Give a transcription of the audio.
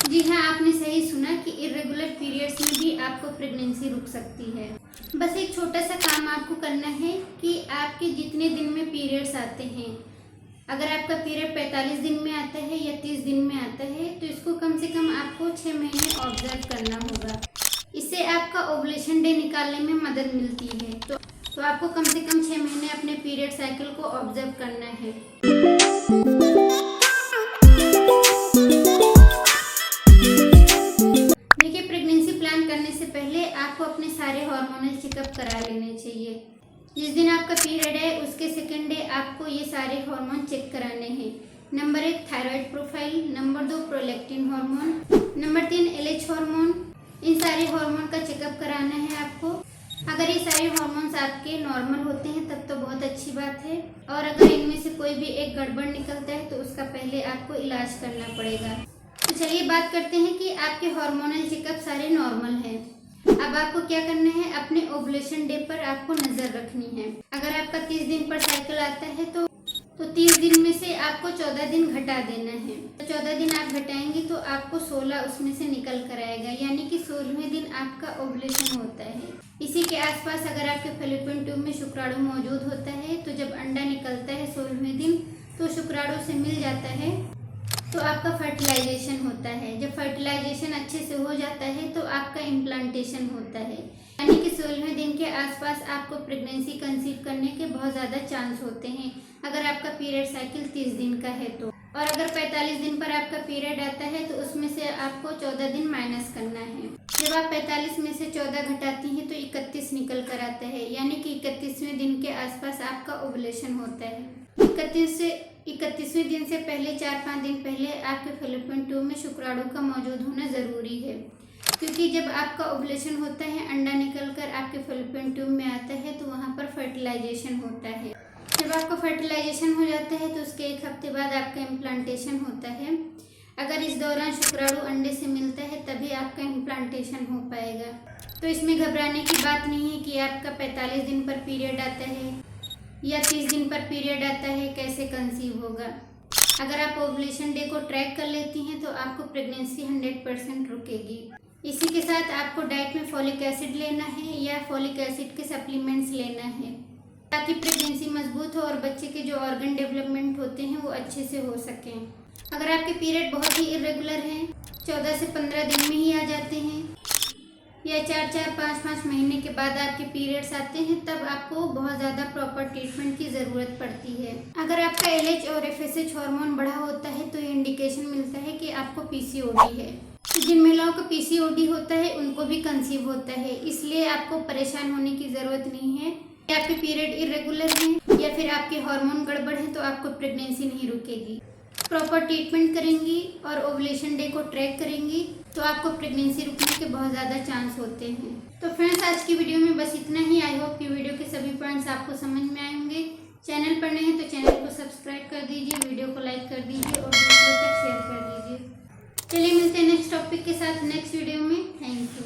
जी हाँ, आपने सही सुना कि इर्रेगुलर पीरियड्स में भी आपको प्रेगनेंसी रुक सकती है। बस एक छोटा सा काम आपको करना है कि आपके जितने दिन में पीरियड्स आते हैं, अगर आपका पीरियड 45 दिन में आता है या 30 दिन में आता है, तो इसको कम से कम आपको 6 महीने ऑब्जर्व करना होगा। इससे आपका ओवुलेशन डे निकालने में मदद मिलती है। तो आपको कम से कम 6 महीने अपने पीरियड साइकिल को ऑब्जर्व करना है। देखिए, प्रेगनेंसी प्लान करने से पहले आपको अपने सारे हार्मोनल चेकअप करा लेने चाहिए। जिस दिन आपका पीरियड है उसके सेकेंड डे आपको ये सारे हार्मोन चेक कराने हैं। Number 1 thyroid profile, number 2 prolactin hormone, number 3 LH hormone. इन सारे हार्मोन का चेकअप कराना है आपको। अगर ये सारे हार्मोन्स आपके नॉर्मल होते हैं तब तो बहुत अच्छी बात है, और अगर इनमें से कोई भी एक गड़बड़ निकलता है तो उसका पहले आपको इलाज करना पड़ेगा। तो चलिए बात करते हैं कि आपके हार्मोनल चेकअप सारे नॉर्मल हैं। अब आपको क्या करना है, अपने ओवुलेशन डे पर आपको नज़र रखनी है। अगर आपका 30 दिन पर साइकिल आता है तो 30 दिन में से आपको 14 दिन घटा देना है। 14 दिन आप घटाएंगे तो आपको 16 उसमें से निकल कर आएगा, यानी कि 16वें दिन आपका ओवुलेशन होता है। इसी के आसपास अगर आपके फैलोपियन ट्यूब में शुक्राणु मौजूद होता है तो जब अंडा निकलता है 16वें दिन तो शुक्राणु से मिल जाता है तो आपका फर्टिलाइजेशन होता है। जब फर्टिलाइजेशन अच्छे से हो जाता है तो आपका इम्प्लांटेशन होता है, यानी कि 16वें दिन के आसपास आपको प्रेगनेंसी कंसीव करने के बहुत ज़्यादा चांस होते हैं अगर आपका पीरियड साइकिल 30 दिन का है तो। और अगर 45 दिन पर आपका पीरियड आता है तो उसमें से आपको 14 दिन माइनस करना है। जब आप 45 में से 14 घटाती हैं तो 31 निकल कर आता है, यानी कि 31वें दिन के आसपास आपका ओवुलेशन होता है। 31वें दिन से पहले 4-5 दिन पहले आपके फैलोपियन ट्यूब में शुक्राणु का मौजूद होना ज़रूरी है, क्योंकि जब आपका ओवुलेशन होता है अंडा निकलकर आपके फैलोपियन ट्यूब में आता है तो वहाँ पर फर्टिलाइजेशन होता है। जब आपका फर्टिलाइजेशन हो जाता है तो उसके 1 हफ्ते बाद आपका इम्प्लांटेशन होता है। अगर इस दौरान शुक्राणु अंडे से मिलता है तभी आपका इम्प्लांटेशन हो पाएगा। तो इसमें घबराने की बात नहीं है कि आपका 45 दिन पर पीरियड आता है या 30 दिन पर पीरियड आता है, कैसे कंसीव होगा। अगर आप ओवुलेशन डे को ट्रैक कर लेती हैं तो आपको प्रेगनेंसी 100% रुकेगी। इसी के साथ आपको डाइट में फॉलिक एसिड लेना है या फॉलिक एसिड के सप्लीमेंट्स लेना है, ताकि प्रेगनेंसी मजबूत हो और बच्चे के जो ऑर्गन डेवलपमेंट होते हैं वो अच्छे से हो सकें। अगर आपके पीरियड बहुत ही इरेगुलर हैं, 14 से 15 दिन में ही आ जाते हैं या 4-4, 5-5 महीने के बाद आपके पीरियड्स आते हैं, तब आपको बहुत ज़्यादा प्रॉपर ट्रीटमेंट की ज़रूरत पड़ती है। अगर आपका एलएच और एफएसएच हार्मोन बढ़ा होता है तो ये इंडिकेशन मिलता है कि आपको पीसीओडी है। जिन महिलाओं को पीसीओडी होता है उनको भी कंसीव होता है, इसलिए आपको परेशान होने की ज़रूरत नहीं है। आपके पीरियड इरेगुलर हैं या फिर आपके हार्मोन गड़बड़ हैं तो आपको प्रेगनेंसी नहीं रुकेगी। प्रॉपर ट्रीटमेंट करेंगी और ओवुलेशन डे को ट्रैक करेंगी तो आपको प्रेगनेंसी रुकने के बहुत ज़्यादा चांस होते हैं। तो फ्रेंड्स, आज की वीडियो में बस इतना ही। आई होप कि वीडियो के सभी पॉइंट्स आपको समझ में आए होंगे। चैनल पर नए हैं तो चैनल को सब्सक्राइब कर दीजिए, वीडियो को लाइक कर दीजिए और दूसरों तक शेयर कर दीजिए। चलिए मिलते हैं नेक्स्ट टॉपिक के साथ नेक्स्ट वीडियो में। Thank you.